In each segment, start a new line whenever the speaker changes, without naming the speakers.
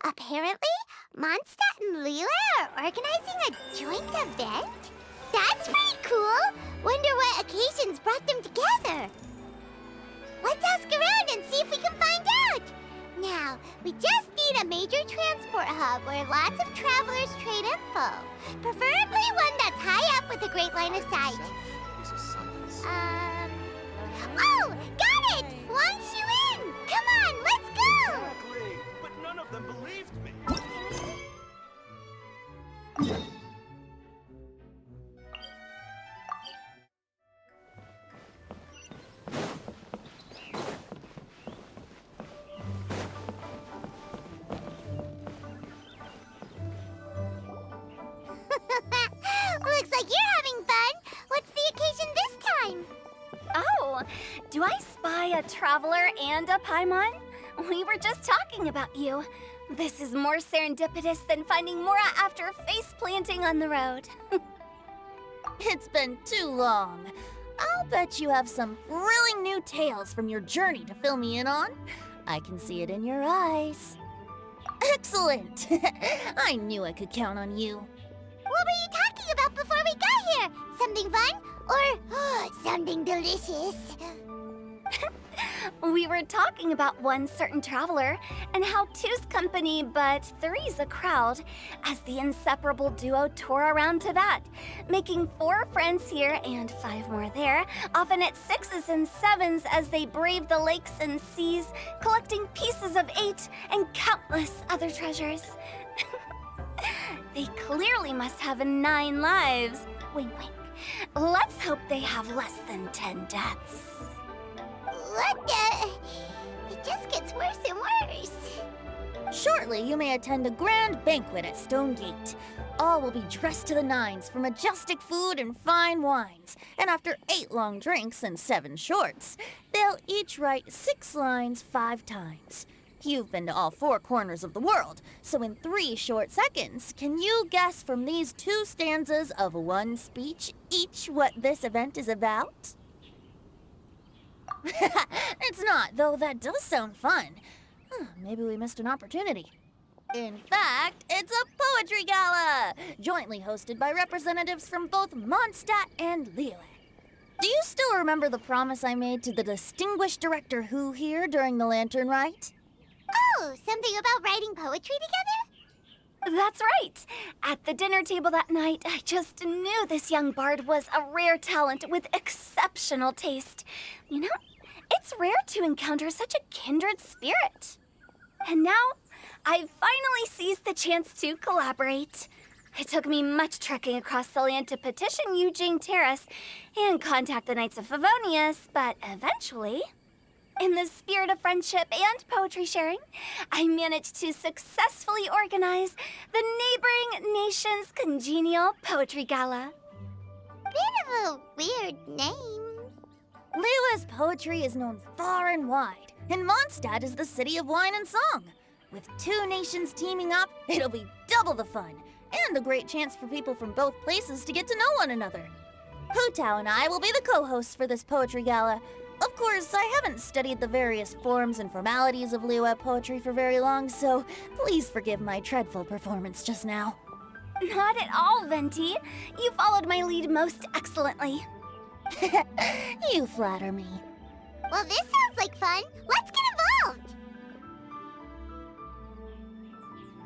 Apparently, Mondstadt and Leela are organizing a joint event? That's pretty cool! Wonder what occasions brought them together. Let's ask around and see if we can find out! Now, we just need a major transport hub where lots of travelers trade info. Preferably one that's high up with a great line of sight. Oh! Got it! Wang Xuan! Come on, let's go!
Exactly, but none of them believed me.
Looks like you're having fun. What's the occasion this time?
Oh, do I spy a traveler and a Paimon? We were just talking about you. This is more serendipitous than finding Mora after face planting on the road.
It's been too long. I'll bet you have some thrilling new tales from your journey to fill me in on. I can see it in your eyes. Excellent! I knew I could count on you.
What were you talking about before we got here? Something fun? Or something delicious?
We were talking about one certain traveler and how two's company but three's a crowd as the inseparable duo tour around Tibet, making 4 friends here and 5 more there, often at 6s and 7s as they brave the lakes and seas, collecting pieces of 8 and countless other treasures. They clearly must have 9 lives. Wink, wink. Let's hope they have less than 10 deaths.
What the? It just gets worse and worse.
Shortly, you may attend a grand banquet at Stone Gate. All will be dressed to the nines for majestic food and fine wines. And after 8 long drinks and 7 shorts, they'll each write 6 lines 5 times. You've been to all 4 corners of the world, so in 3 short seconds, can you guess from these 2 stanzas of 1 speech each what this event is about? It's not, though that does sound fun. Maybe we missed an opportunity. In fact, it's a poetry gala, jointly hosted by representatives from both Mondstadt and Liyue. Do you still remember the promise I made to the distinguished director Hu here during the lantern rite?
Oh, something about writing poetry together?
That's right. At the dinner table that night, I just knew this young bard was a rare talent with exceptional taste. You know, it's rare to encounter such a kindred spirit. And now, I've finally seized the chance to collaborate. It took me much trekking across the land to petition Eugene Terrace and contact the Knights of Favonius, but eventually, in the spirit of friendship and poetry sharing, I managed to successfully organize the neighboring nation's Congenial Poetry Gala.
Bit of a weird name.
Liyue's poetry is known far and wide, and Mondstadt is the city of wine and song. With 2 nations teaming up, it'll be double the fun, and a great chance for people from both places to get to know one another. Hu Tao and I will be the co-hosts for this poetry gala. Of course, I haven't studied the various forms and formalities of Liyue poetry for very long, so please forgive my dreadful performance just now.
Not at all, Venti. You followed my lead most excellently.
You flatter me.
Well, this sounds like fun. Let's get involved.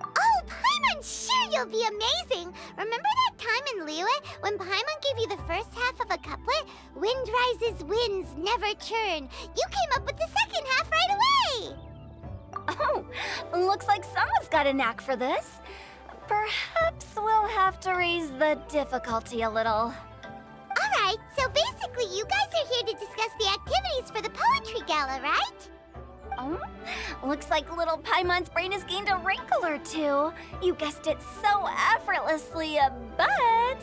Oh, Paimon, sure you'll be amazing. Remember that time in Liyue when Paimon gave you the first half of a couplet? Wind rises, winds never churn. You came up with the second half right away.
Oh, looks like someone's got a knack for this. Perhaps we'll have to raise the difficulty a little.
All right, so basically you guys are here to discuss the activities for the poetry gala, right?
Oh, looks like little Paimon's brain has gained a wrinkle or 2. You guessed it so effortlessly, but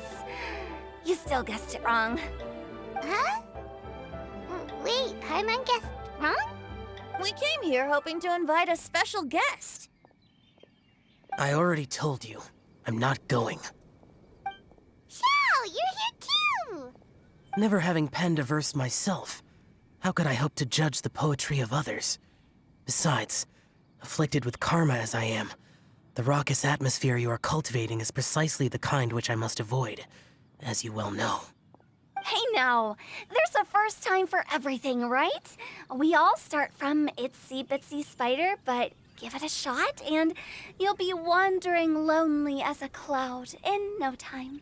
you still guessed it wrong.
Huh? Wait, Paimon guessed wrong?
We came here hoping to invite a special guest.
I already told you, I'm not going.
Xiao, you're here too!
Never having penned a verse myself, how could I hope to judge the poetry of others? Besides, afflicted with karma as I am, The raucous atmosphere you are cultivating is precisely the kind which I must avoid, as you well know.
Hey now, there's a first time for everything, right? We all start from itsy bitsy spider, but give it a shot and you'll be wandering lonely as a cloud in no time.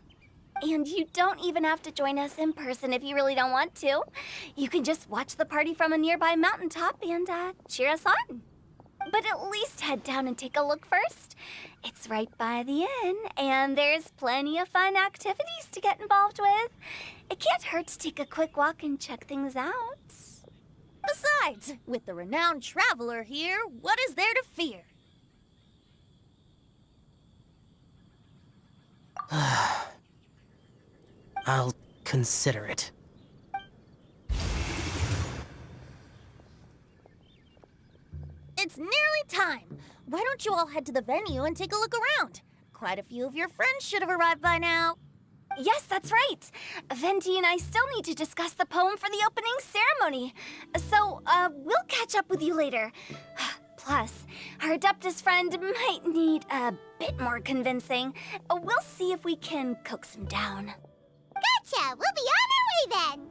And you don't even have to join us in person if you really don't want to. You can just watch the party from a nearby mountaintop and cheer us on. But at least head down and take a look first. It's right by the inn, and there's plenty of fun activities to get involved with. It can't hurt to take a quick walk and check things out.
Besides, with the renowned traveler here, what is there to fear?
I'll consider it.
It's nearly time. Why don't you all head to the venue and take a look around? Quite a few of your friends should have arrived by now.
Yes, that's right. Venti and I still need to discuss the poem for the opening ceremony. So, we'll catch up with you later. Plus, our Adeptus friend might need a bit more convincing. We'll see if we can coax him down.
Gotcha! We'll be on our way then!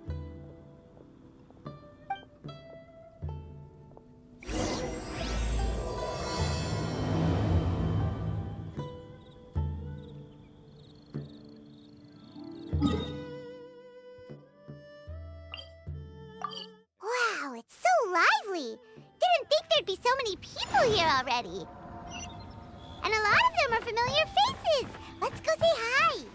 Wow, it's so lively! Didn't think there'd be so many people here already. And a lot of them are familiar faces! Let's go say hi!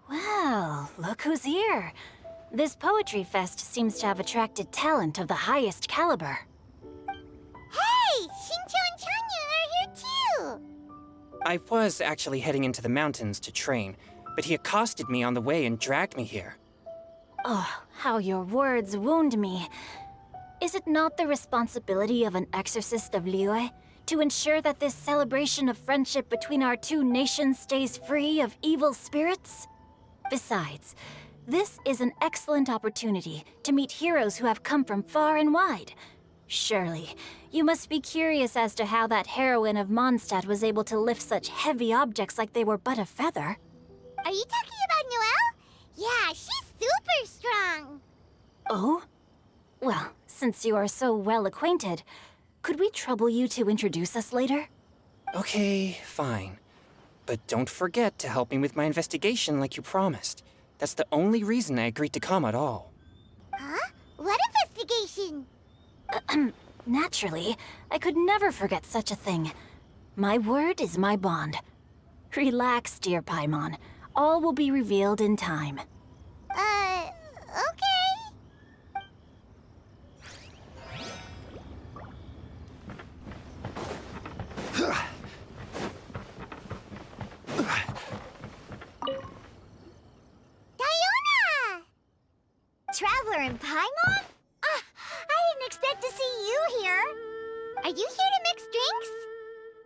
Well, look who's here. This poetry fest seems to have attracted talent of the highest caliber.
Hey! Shincho and Chanyu are here too!
I was actually heading into the mountains to train, but he accosted me on the way and dragged me here.
Oh, how your words wound me. Is it not the responsibility of an exorcist of Liyue to ensure that this celebration of friendship between our two nations stays free of evil spirits? Besides, this is an excellent opportunity to meet heroes who have come from far and wide. Surely, you must be curious as to how that heroine of Mondstadt was able to lift such heavy objects like they were but a feather.
Are you talking about Noelle? Yeah, she's super strong!
Oh? Well, since you are so well acquainted, could we trouble you to introduce us later?
Okay, fine. But don't forget to help me with my investigation like you promised. That's the only reason I agreed to come at all.
Huh? What investigation?
Naturally, I could never forget such a thing. My word is my bond. Relax, dear Paimon. All will be revealed in time.
Okay. Diona! Traveler in Paimon? I didn't expect to see you here. Are you here to mix drinks?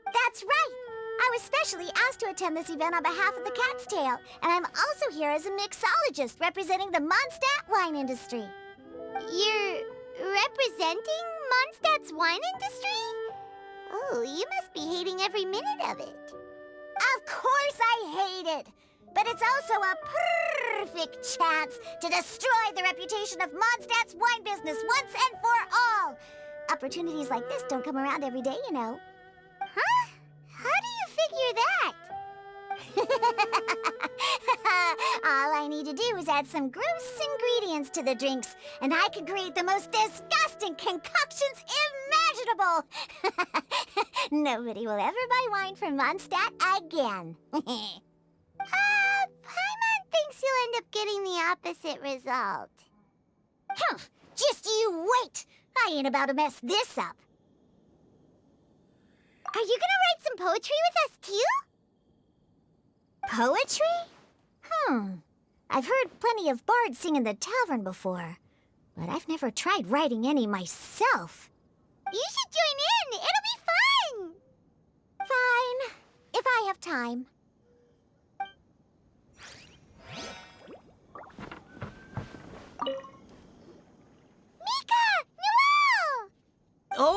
That's right. I was specially asked to attend this event on behalf of the Cat's Tail, and I'm also here as a mixologist representing the Mondstadt wine industry. You're representing Mondstadt's wine industry? Oh, you must be hating every minute of it. Of course I hate it! But it's also a perfect chance to destroy the reputation of Mondstadt's wine business once and for all! Opportunities like this don't come around every day, you know. Huh? How do you figure that? All I need to do is add some gross ingredients to the drinks, and I can create the most disgusting concoctions imaginable! Nobody will ever buy wine from Mondstadt again. Paimon thinks you'll end up getting the opposite result. Humph! Just you wait! I ain't about to mess this up. Are you gonna write some poetry with us, too? Poetry? I've heard plenty of bards sing in the tavern before, but I've never tried writing any myself. You should join in! It'll be fun! Fine, if I have time. Mika!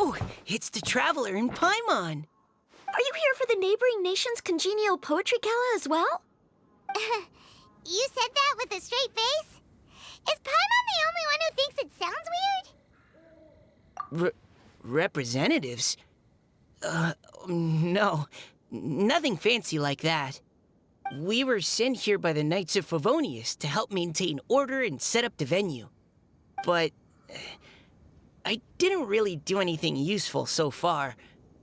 Oh, it's the Traveler in Paimon.
Are you here for the neighboring nation's Congenial Poetry Gala as well?
You said that with a straight face? Is Paimon the only one who thinks it sounds weird?
Representatives? No. Nothing fancy like that. We were sent here by the Knights of Favonius to help maintain order and set up the venue. But I didn't really do anything useful so far.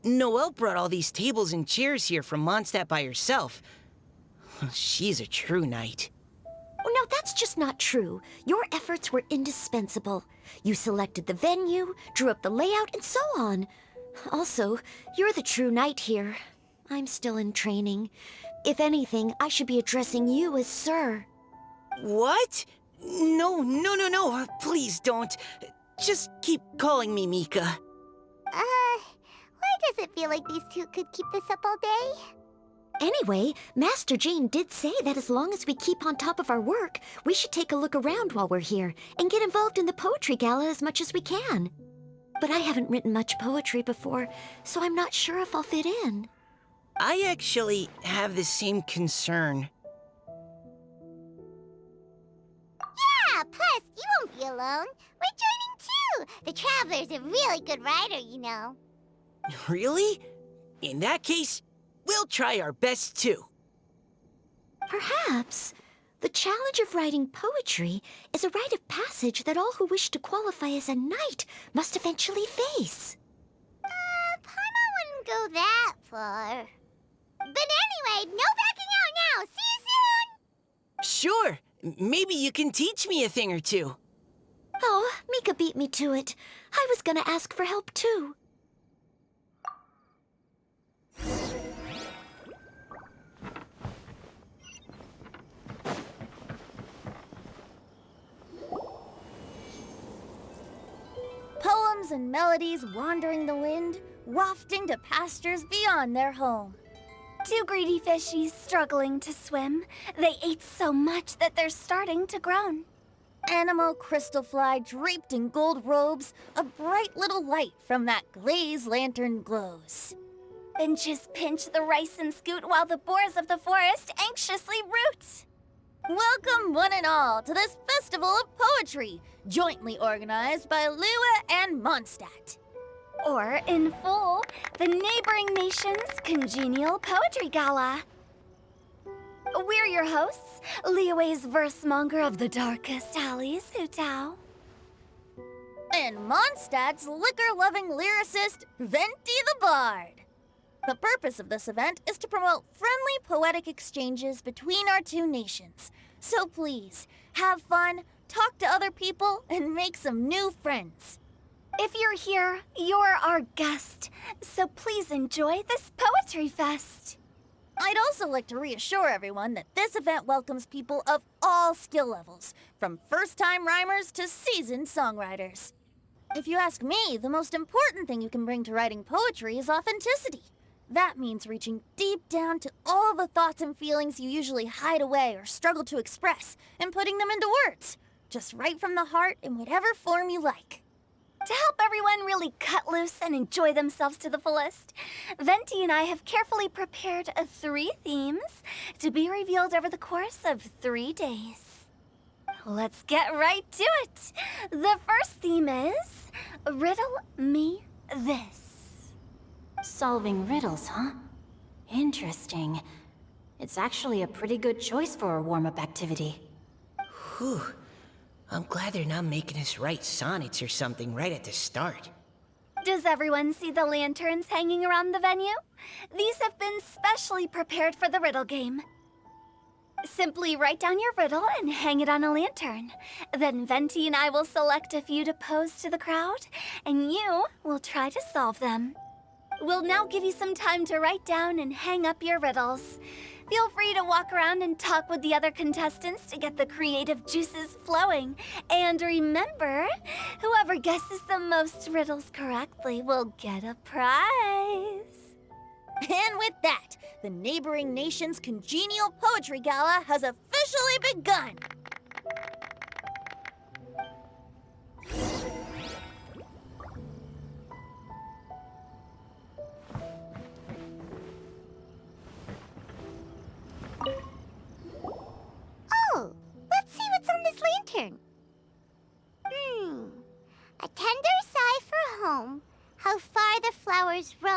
Noelle brought all these tables and chairs here from Mondstadt by herself. She's a true knight.
Oh, no, that's just not true. Your efforts were indispensable. You selected the venue, drew up the layout, and so on. Also, you're the true knight here. I'm still in training. If anything, I should be addressing you as Sir.
What? No. Please don't. Just keep calling me Mika.
Why does it feel like these two could keep this up all day?
Anyway, Master Jane did say that as long as we keep on top of our work, we should take a look around while we're here and get involved in the poetry gala as much as we can. But I haven't written much poetry before, so I'm not sure if I'll fit in.
I actually have the same concern.
Yeah, plus, you won't be alone. We're joining too. The Traveler's a really good writer, you know.
Really? In that case, we'll try our best too.
Perhaps. The challenge of writing poetry is a rite of passage that all who wish to qualify as a knight must eventually face.
Paimon wouldn't go that far. But anyway, no backing out now. See you soon!
Sure. Maybe you can teach me a thing or two.
Oh, Mika beat me to it. I was gonna ask for help too.
Poems and melodies wandering the wind, wafting to pastures beyond their home.
Two greedy fishies struggling to swim. They ate so much that they're starting to groan.
Animal crystal fly draped in gold robes, a bright little light from that glazed lantern glows.
Finches pinch the rice and scoot while the boars of the forest anxiously root.
Welcome one and all to this festival of poetry, jointly organized by Liyue and Mondstadt.
Or, in full, the neighboring nation's Congenial Poetry Gala. We're your hosts, Liyue's verse-monger of the darkest alleys, Hutao.
And Mondstadt's liquor-loving lyricist, Venti the Bard. The purpose of this event is to promote friendly poetic exchanges between our two nations. So please, have fun, talk to other people, and make some new friends.
If you're here, you're our guest, so please enjoy this Poetry Fest.
I'd also like to reassure everyone that this event welcomes people of all skill levels, from first-time rhymers to seasoned songwriters. If you ask me, the most important thing you can bring to writing poetry is authenticity. That means reaching deep down to all the thoughts and feelings you usually hide away or struggle to express, and putting them into words, just right from the heart in whatever form you like.
To help everyone really cut loose and enjoy themselves to the fullest, Venti and I have carefully prepared 3 themes to be revealed over the course of 3 days. Let's get right to it. The first theme is Riddle Me This.
Solving riddles, huh? Interesting. It's actually a pretty good choice for a warm-up activity.
Whew. I'm glad they're not making us write sonnets or something right at the start.
Does everyone see the lanterns hanging around the venue? These have been specially prepared for the riddle game. Simply write down your riddle and hang it on a lantern. Then Venti and I will select a few to pose to the crowd, and you will try to solve them. We'll now give you some time to write down and hang up your riddles. Feel free to walk around and talk with the other contestants to get the creative juices flowing. And remember, whoever guesses the most riddles correctly will get a prize.
And with that, the neighboring nation's Congenial Poetry Gala has officially begun.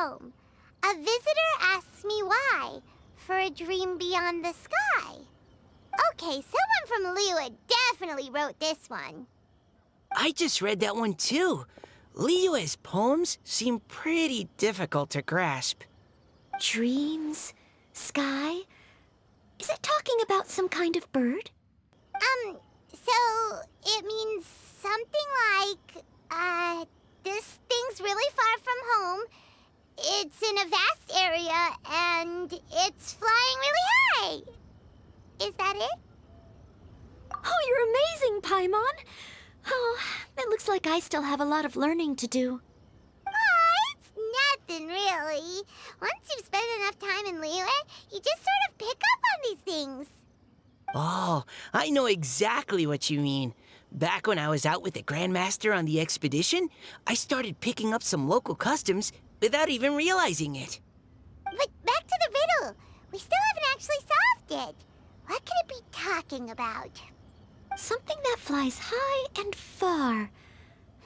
home. A visitor asks me why, for a dream beyond the sky. Okay, someone from Liyue definitely wrote this one.
I just read that one too. Liyue's poems seem pretty difficult to grasp.
Dreams? Sky? Is it talking about some kind of bird?
So it means something like, this thing's really far from home. It's in a vast area, and it's flying really high. Is that it?
Oh, you're amazing, Paimon! Oh, it looks like I still have a lot of learning to do.
It's nothing, really. Once you've spent enough time in Liyue, you just sort of pick up on these things.
Oh, I know exactly what you mean. Back when I was out with the Grandmaster on the expedition, I started picking up some local customs without even realizing it.
But back to the riddle. We still haven't actually solved it. What could it be talking about?
Something that flies high and far.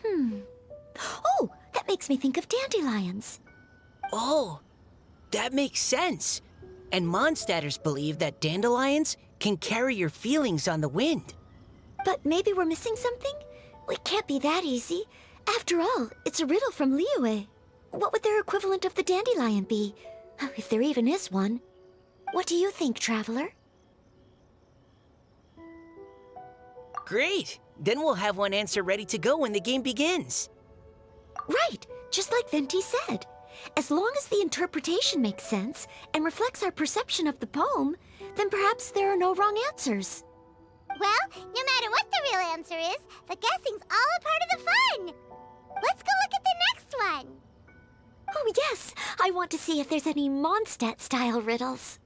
Oh, that makes me think of dandelions.
Oh, that makes sense. And Mondstadters believe that dandelions can carry your feelings on the wind.
But maybe we're missing something? It can't be that easy. After all, it's a riddle from Liyue. What would their equivalent of the dandelion be? If there even is one. What do you think, Traveler?
Great! Then we'll have one answer ready to go when the game begins.
Right, just like Venti said. As long as the interpretation makes sense and reflects our perception of the poem, then perhaps there are no wrong answers.
Well, no matter what the real answer is, the guessing's all a part of the fun. Let's go look at the next one.
Oh yes, I want to see if there's any Mondstadt-style riddles.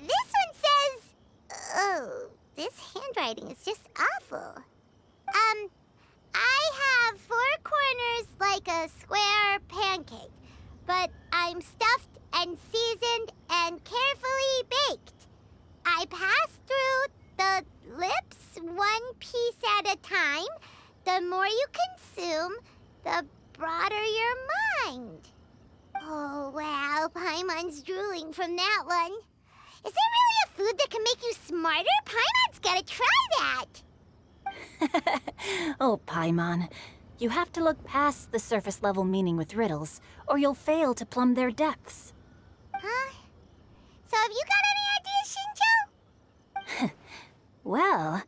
This one says... Oh, this handwriting is just awful. I have 4 corners like a square pancake, but I'm stuffed and seasoned and carefully baked. I pass through the lips 1 piece at a time. The more you consume, the broader your mind. Oh, wow, Paimon's drooling from that one. Is there really a food that can make you smarter? Paimon's gotta try that.
Oh, Paimon, you have to look past the surface-level meaning with riddles, or you'll fail to plumb their depths.
Huh? So have you got any ideas, Shincho?
Well,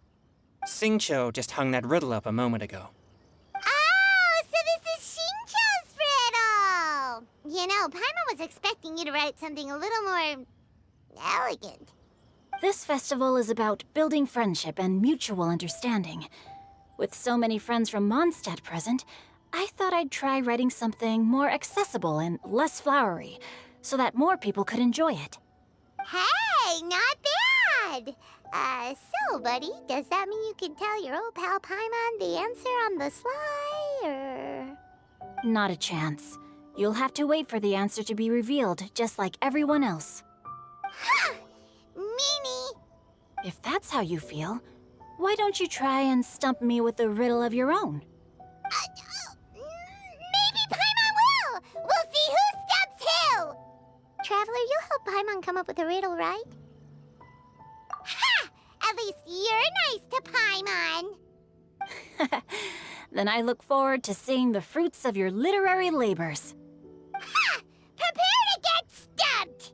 Xingqiu just hung that riddle up a moment ago.
Oh, so this is Shincho's riddle! You know, Paimon was expecting you to write something a little more... elegant.
this festival is about building friendship and mutual understanding. With so many friends from Mondstadt present, I thought I'd try writing something more accessible and less flowery, so that more people could enjoy it.
Hey, not bad! So, buddy, does that mean you can tell your old pal Paimon the answer on the sly, or...?
Not a chance. You'll have to wait for the answer to be revealed, just like everyone else.
Ha! Meanie!
If that's how you feel, why don't you try and stump me with a riddle of your own?
Maybe Paimon will! We'll see who stumps who! Traveler, you'll help Paimon come up with a riddle, right? Ha! At least you're nice to Paimon!
Then I look forward to seeing the fruits of your literary labors.
Ha! Prepare to get stumped!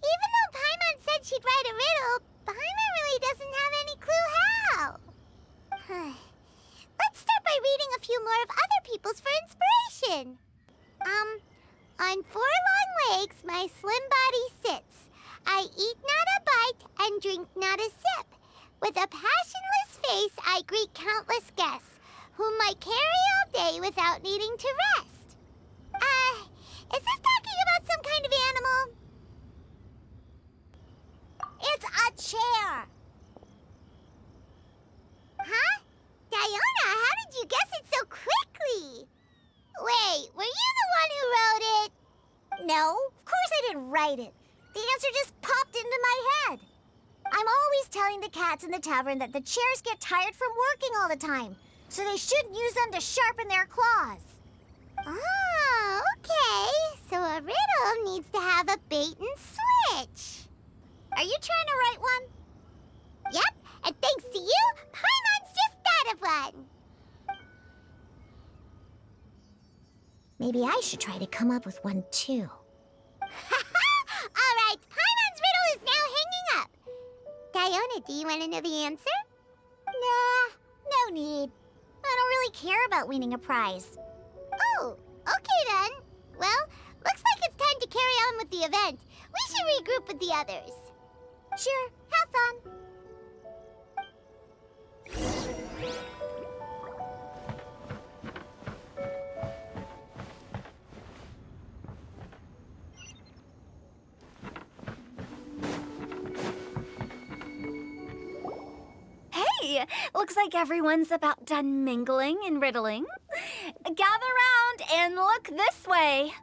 Even though Paimon said she'd write a riddle, Paimon really doesn't have any clue how. Let's start by reading a few more of other people's for inspiration. On 4 long legs, my slim body sits. I eat not a bite and drink not a sip. With a passionless face, I greet countless guests, whom I carry all day without needing to rest. Is this talking about some kind of animal? It's a chair. Huh? Diona, how did you guess it so didn't write it. The answer just popped into my head. I'm always telling the cats in the tavern that the chairs get tired from working all the time, so they shouldn't use them to sharpen their claws. Oh, okay. So a riddle needs to have a bait and switch. Are you trying to write one? Yep, and thanks to you, Paimon's just thought of one. Maybe I should try to come up with one too. All right, Paimon's riddle is now hanging up. Diona, do you want to know the answer? Nah, no need. I don't really care about winning a prize. Oh, okay then. Well, looks like it's time to carry on with the event. We should regroup with the others. Sure, have fun.
Hey, looks like everyone's about done mingling and riddling. Gather round and look this way.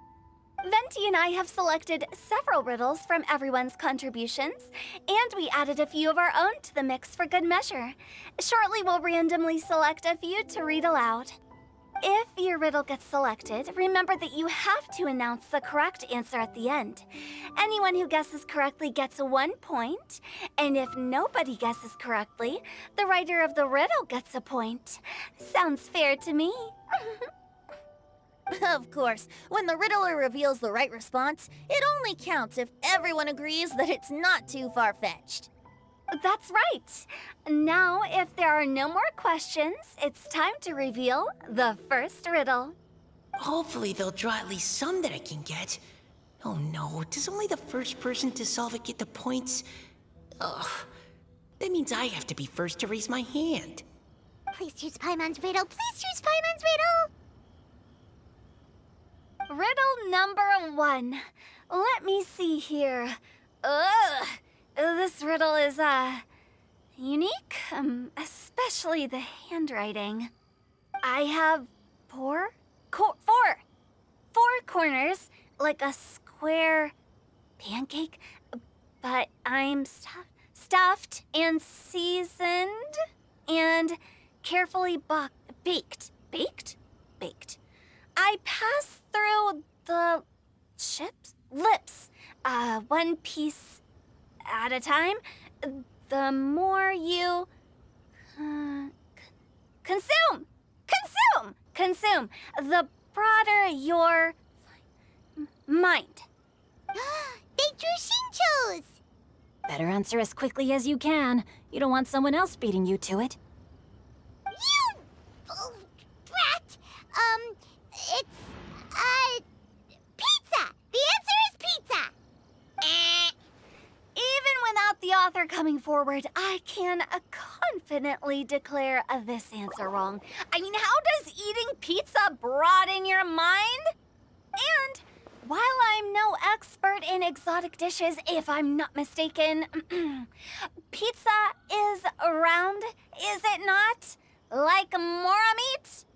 Venti and I have selected several riddles from everyone's contributions, and we added a few of our own to the mix for good measure. Shortly, we'll randomly select a few to read aloud. If your riddle gets selected, remember that you have to announce the correct answer at the end. Anyone who guesses correctly gets 1 point, and if nobody guesses correctly, the writer of the riddle gets a point. Sounds fair to me.
Of course, when the riddler reveals the right response, it only counts if everyone agrees that it's not too far-fetched.
That's right. Now, if there are no more questions, it's time to reveal the first riddle.
Hopefully they'll draw at least some that I can get. Oh no, does only the first person to solve it get the points? Ugh. That means I have to be first to raise my hand.
Please choose Paimon's riddle. Please choose Paimon's riddle.
Riddle number 1. Let me see here. Ugh. This riddle is, unique, especially the handwriting. I have four corners, like a square pancake, but I'm stuffed and seasoned and carefully baked. Baked. I pass through the lips, one piece at a time. The more you consume, the broader your mind.
They drew Shinchos!
Better answer as quickly as you can. You don't want someone else beating you to it.
You brat! It's, pizza! The answer is pizza!
Even without the author coming forward, I can confidently declare this answer wrong. I mean, how does eating pizza broaden your mind? And while I'm no expert in exotic dishes, if I'm not mistaken, pizza is round, is it not? Like mora meat?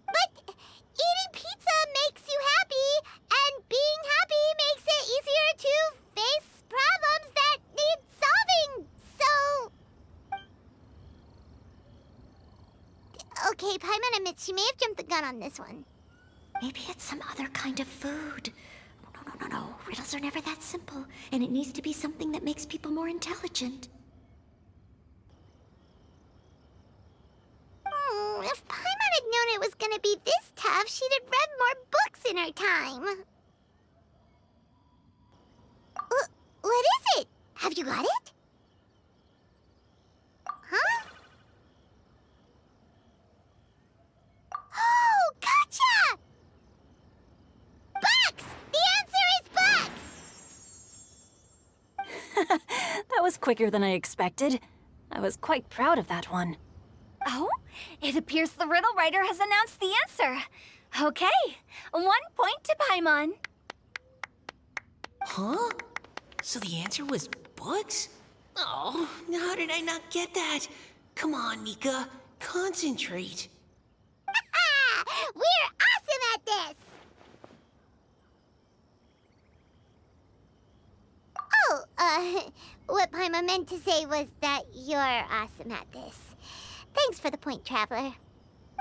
But eating pizza makes you happy, and being happy makes it easier to face problems that need solving, so... Okay, Paimon admits she may have jumped the gun on this one.
Maybe it's some other kind of food. No. Riddles are never that simple, and it needs to be something that makes people more intelligent.
If Paimon had known it was gonna be this tough, she'd have read more books in her time. What is it? Have you got it? Huh? Oh, gotcha! Bucks! The answer is bucks!
That was quicker than I expected. I was quite proud of that one.
Oh, it appears the riddle writer has announced the answer. Okay, 1 point to Paimon.
Huh? So the answer was books? Oh, how did I not get that? Come on, Mika, concentrate.
We're awesome at this! what Paimon meant to say was that you're awesome at this. Thanks for the point, Traveler.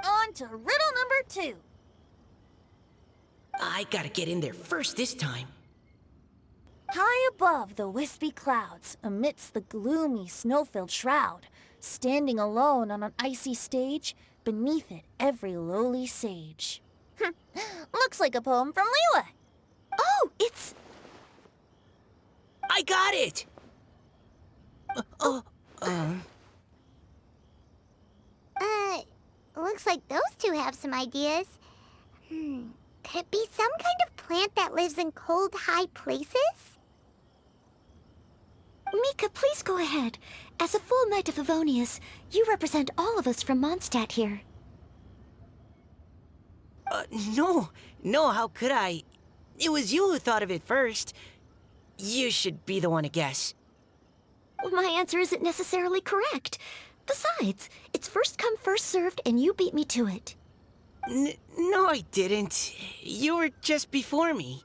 On to riddle number 2.
I gotta get in there first this time.
High above the wispy clouds, amidst the gloomy snow-filled shroud, standing alone on an icy stage, beneath it every lowly sage. Looks like a poem from Liyue.
Oh, it's...
I got it!
Looks like those two have some ideas. Could it be some kind of plant that lives in cold, high places?
Mika, please go ahead. As a full Knight of Favonius, you represent all of us from Mondstadt here.
No, how could I? It was you who thought of it first. You should be the one to guess.
My answer isn't necessarily correct. Besides, it's first come, first served, and you beat me to it.
No, I didn't. You were just before me.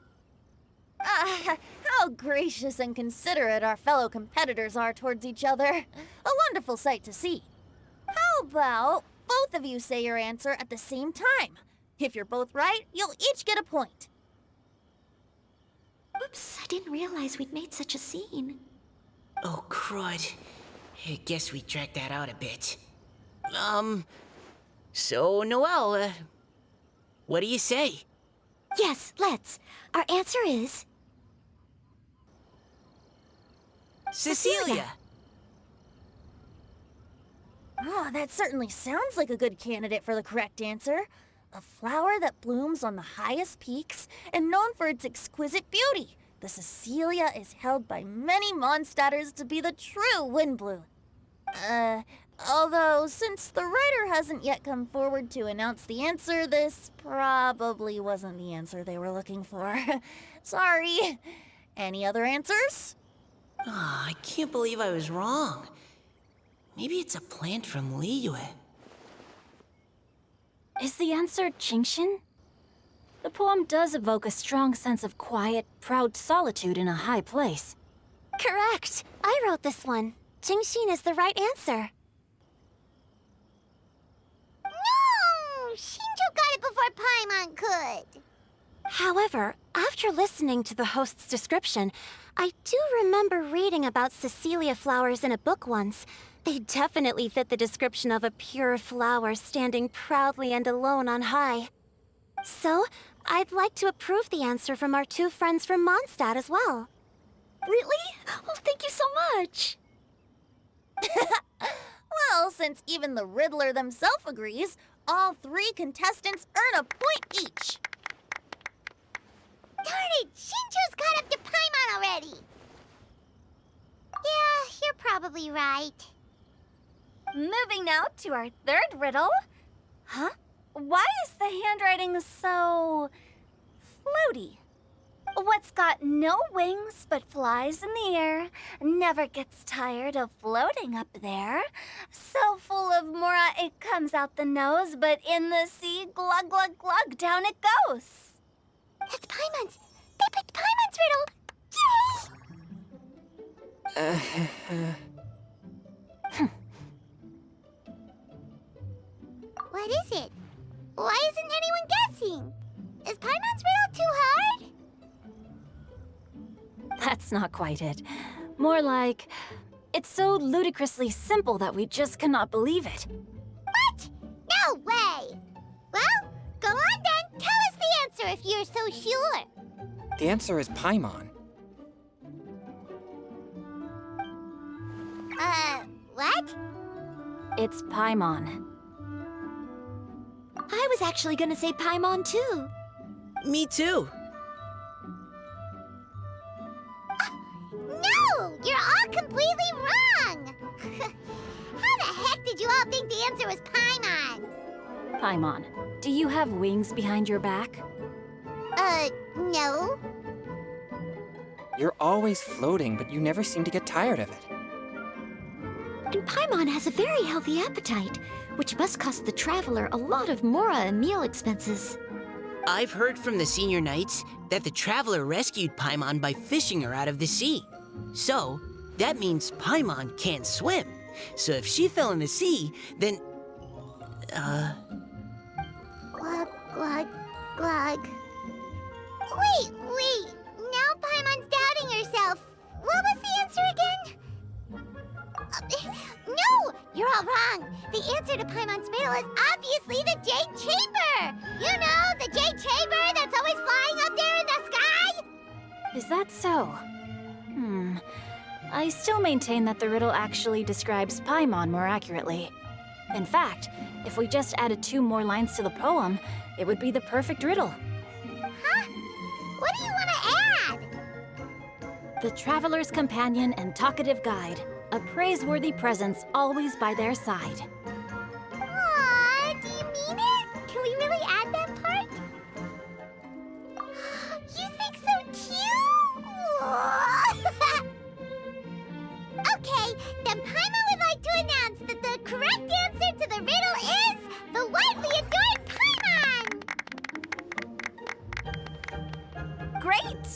How gracious and considerate our fellow competitors are towards each other. A wonderful sight to see. How about both of you say your answer at the same time? If you're both right, you'll each get a point.
Oops, I didn't realize we'd made such a scene.
Oh, crud. I guess we dragged that out a bit. So, Noelle, what do you say?
Yes, let's. Our answer is...
Cecilia!
Oh, that certainly sounds like a good candidate for the correct answer. A flower that blooms on the highest peaks and known for its exquisite beauty. The Cecilia is held by many Mondstadters to be the true Windblue. Although, since the writer hasn't yet come forward to announce the answer, this probably wasn't the answer they were looking for. Sorry. Any other answers?
I can't believe I was wrong. Maybe it's a plant from Liyue.
Is the answer Genshin? The poem does evoke a strong sense of quiet, proud solitude in a high place.
Correct. I wrote this one. Genshin is the right answer. No! Shinjo got it before Paimon could.
However, after listening to the host's description, I do remember reading about Cecilia flowers in a book once. They definitely fit the description of a pure flower standing proudly and alone on high. So, I'd like to approve the answer from our two friends from Mondstadt as well.
Really? Oh, thank you so much.
Well, since even the Riddler themselves agrees, all 3 contestants earn a point each.
Darn it! Shinjo's caught up to Paimon already! Yeah, you're probably right.
Moving now to our third riddle. Huh? Why is the handwriting so... floaty? What's got no wings but flies in the air, never gets tired of floating up there. So full of mora it comes out the nose, but in the sea, glug glug glug, down it goes.
That's Paimon's! They picked Paimon's riddle! Yay! What is it? Why isn't anyone guessing? Is Paimon's riddle too hard?
That's not quite it. More like, it's so ludicrously simple that we just cannot believe it.
What? No way! Well, go on then. Tell us the answer if you're so sure.
The answer is Paimon.
What?
It's Paimon.
I was actually gonna say Paimon too.
Me too.
No! You're all completely wrong! How the heck did you all think the answer was Paimon?
Paimon, do you have wings behind your back?
No.
You're always floating, but you never seem to get tired of it.
And Paimon has a very healthy appetite, which must cost the traveler a lot of mora and meal expenses.
I've heard from the senior knights that the traveler rescued Paimon by fishing her out of the sea. So, that means Paimon can't swim. So if she fell in the sea, then...
Glug, glug, glug. Wait. Now Paimon's doubting herself. What was the answer again? No! You're all wrong. The answer to Paimon's riddle is obviously the Jade Chamber! You know, the Jade Chamber that's always flying up there in the sky?
Is that so? I still maintain that the riddle actually describes Paimon more accurately. In fact, if we just added 2 more lines to the poem, it would be the perfect riddle.
Huh? What do you want to add?
The traveler's companion and talkative guide, a praiseworthy presence always by their side.
Aw, do you mean it? Can we really add that part? You think so too? Okay, then Paimon would like to announce that the correct answer to the riddle is the widely adored Paimon!
Great!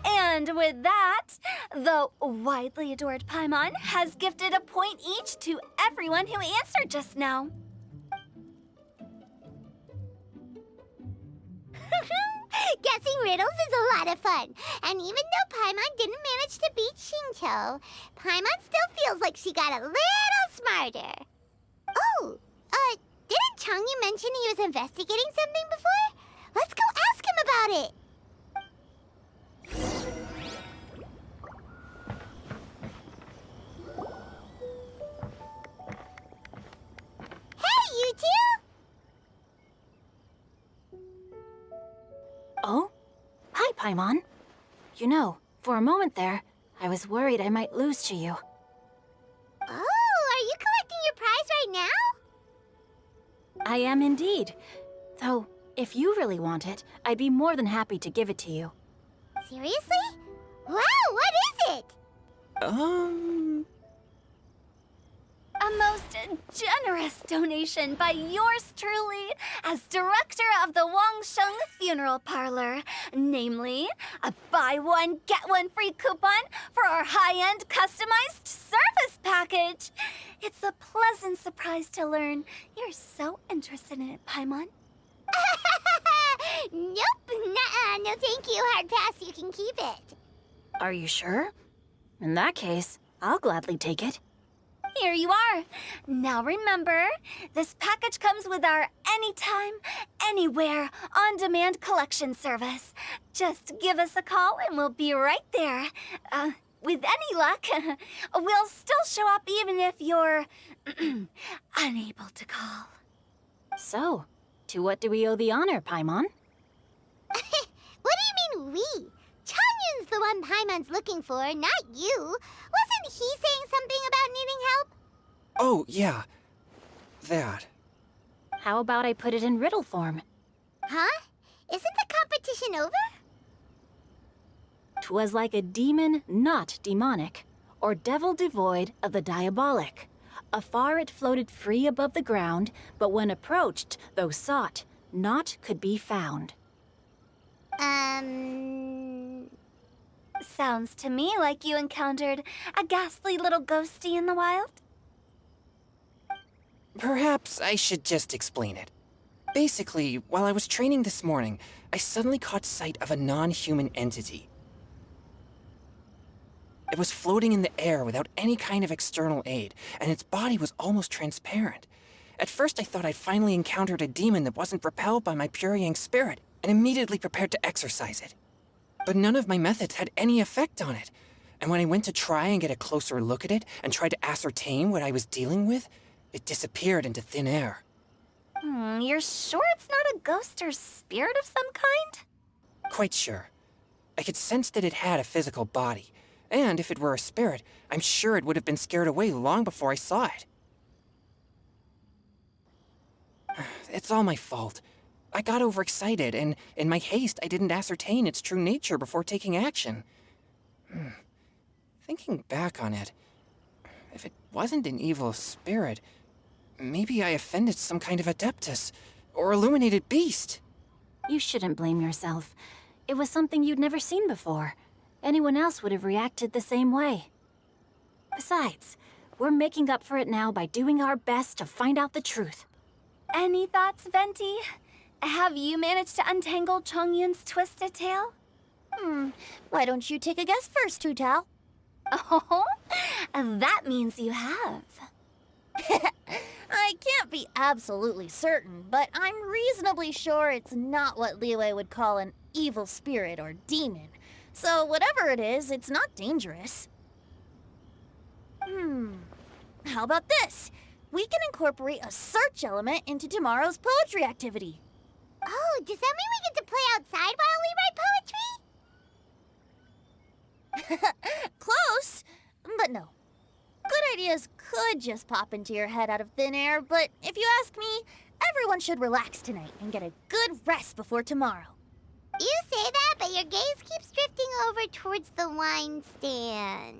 And with that, the widely adored Paimon has gifted a point each to everyone who answered just now.
Guessing riddles is a lot of fun. And even though Paimon didn't manage to beat Shinto, Paimon still feels like she got a little smarter. Oh, didn't Changyu mention he was investigating something before? Let's go ask him about it. Hey, you two!
Oh? Hi, Paimon. You know, for a moment there, I was worried I might lose to you.
Oh, are you collecting your prize right now?
I am indeed. Though, if you really want it, I'd be more than happy to give it to you.
Seriously? Wow, what is it?
A most generous donation by yours truly as director of the Wangsheng Funeral Parlor. Namely, a buy one, get one free coupon for our high-end customized service package. It's a pleasant surprise to learn you're so interested in it, Paimon.
Nope, nuh-uh, no thank you, hard pass, you can keep it.
Are you sure? In that case, I'll gladly take it.
Here you are. Now remember, this package comes with our anytime, anywhere, on-demand collection service. Just give us a call and we'll be right there. With any luck, we'll still show up even if you're unable to call.
So, to what do we owe the honor, Paimon?
What do you mean we? Changyun's the one Paimon's looking for, not you. Wasn't he saying something about needing help?
Oh, yeah. That.
How about I put it in riddle form?
Huh? Isn't the competition over?
'Twas like a demon not demonic, or devil devoid of the diabolic. Afar it floated free above the ground, but when approached, though sought, naught could be found.
Sounds to me like you encountered a ghastly little ghostie in the wild.
Perhaps I should just explain it. Basically, while I was training this morning, I suddenly caught sight of a non-human entity. It was floating in the air without any kind of external aid, and its body was almost transparent. At first I thought I'd finally encountered a demon that wasn't repelled by my pure yang spirit, and immediately prepared to exorcise it. But none of my methods had any effect on it, and when I went to try and get a closer look at it and tried to ascertain what I was dealing with, it disappeared into thin air.
You're sure it's not a ghost or spirit of some kind?
Quite sure. I could sense that it had a physical body, and if it were a spirit, I'm sure it would have been scared away long before I saw it. It's all my fault. I got overexcited, and in my haste, I didn't ascertain its true nature before taking action. Thinking back on it, if it wasn't an evil spirit, maybe I offended some kind of adeptus, or illuminated beast.
You shouldn't blame yourself. It was something you'd never seen before. Anyone else would have reacted the same way. Besides, we're making up for it now by doing our best to find out the truth.
Any thoughts, Venti? Have you managed to untangle Chongyun's twisted tail?
Why don't you take a guess first, Tutao?
Oh, that means you have.
I can't be absolutely certain, but I'm reasonably sure it's not what Liyue would call an evil spirit or demon. So whatever it is, it's not dangerous. How about this? We can incorporate a search element into tomorrow's poetry activity.
Oh, does that mean we get to play outside while we write poetry?
Close, but no. Good ideas could just pop into your head out of thin air, but if you ask me, everyone should relax tonight and get a good rest before tomorrow.
You say that, but your gaze keeps drifting over towards the wine stand.